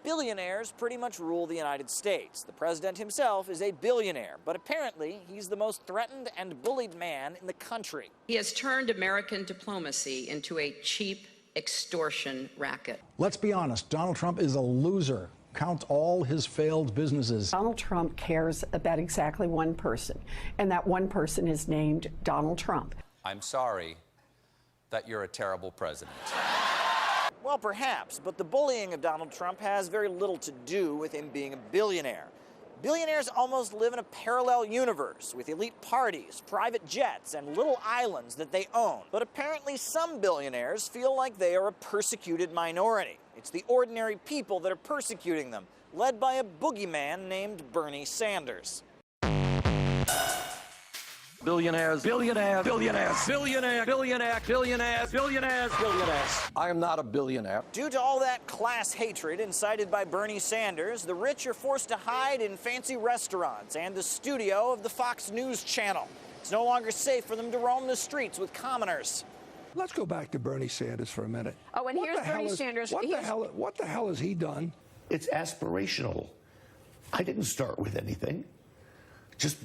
billionaires pretty much rule the United States. The president himself is a billionaire, but apparently he's the most threatened and bullied man in the country. He has turned American diplomacy into a cheap extortion racket. Let's be honest, Donald Trump is a loser. Count all his failed businesses. Donald Trump cares about exactly one person, and that one person is named Donald Trump. I'm sorry that you're a terrible president. Well, perhaps, but the bullying of Donald Trump has very little to do with him being a billionaire. Billionaires almost live in a parallel universe with elite parties, private jets, and little islands that they own. But apparently some billionaires feel like they are a persecuted minority. It's the ordinary people that are persecuting them, led by a boogeyman named Bernie Sanders. Billionaires, billionaires, billionaires, billionaire, billionaire, billionaires, billionaires, billionaires. I am not a billionaire. Due to all that class hatred incited by Bernie Sanders, the rich are forced to hide in fancy restaurants and the studio of the Fox News channel. It's no longer safe for them to roam the streets with commoners. Let's go back to Bernie Sanders for a minute. Oh, and here's Bernie Sanders. What the hell has he done? It's aspirational. I didn't start with anything. Just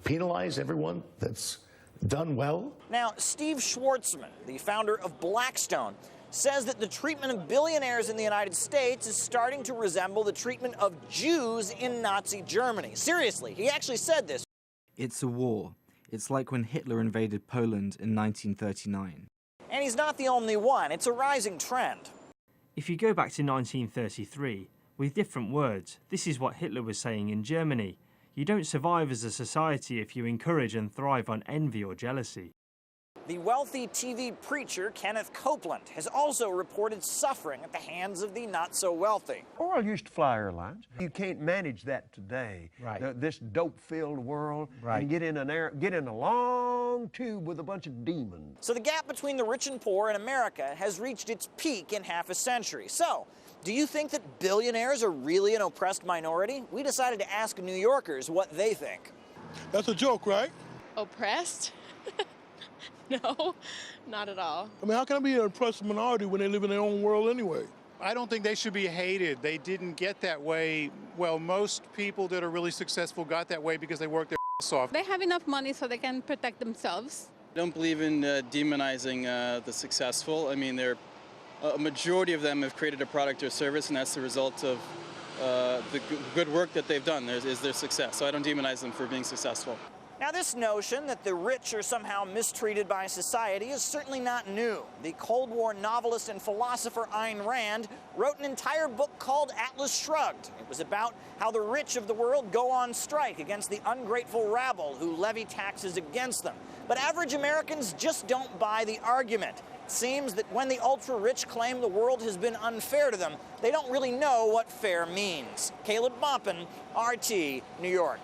penalize everyone that's done well. Now, Steve Schwartzman, the founder of Blackstone, says that the treatment of billionaires in the United States is starting to resemble the treatment of Jews in Nazi Germany. Seriously, he actually said this. It's a war. It's like when Hitler invaded Poland in 1939. And he's not the only one. It's a rising trend. If you go back to 1933, with different words, this is what Hitler was saying in Germany. You don't survive as a society if you encourage and thrive on envy or jealousy. The wealthy TV preacher Kenneth Copeland has also reported suffering at the hands of the not-so-wealthy. Oral used to fly airlines. You can't manage that today. Right. This dope-filled world. Right. And get in a long tube with a bunch of demons. So the gap between the rich and poor in America has reached its peak in half a century. So, do you think that billionaires are really an oppressed minority? We decided to ask New Yorkers what they think. That's a joke, right? Oppressed? No, not at all. I mean, how can I be an oppressed minority when they live in their own world anyway? I don't think they should be hated. They didn't get that way. Well, most people that are really successful got that way because they worked their ass off. They have enough money so they can protect themselves. I don't believe in demonizing the successful. I mean, a majority of them have created a product or service, and that's the result of the good work that they've done is their success. So I don't demonize them for being successful. Now, this notion that the rich are somehow mistreated by society is certainly not new. The Cold War novelist and philosopher Ayn Rand wrote an entire book called Atlas Shrugged. It was about how the rich of the world go on strike against the ungrateful rabble who levy taxes against them. But average Americans just don't buy the argument. It seems that when the ultra-rich claim the world has been unfair to them, they don't really know what fair means. Caleb Maupin, RT, New York.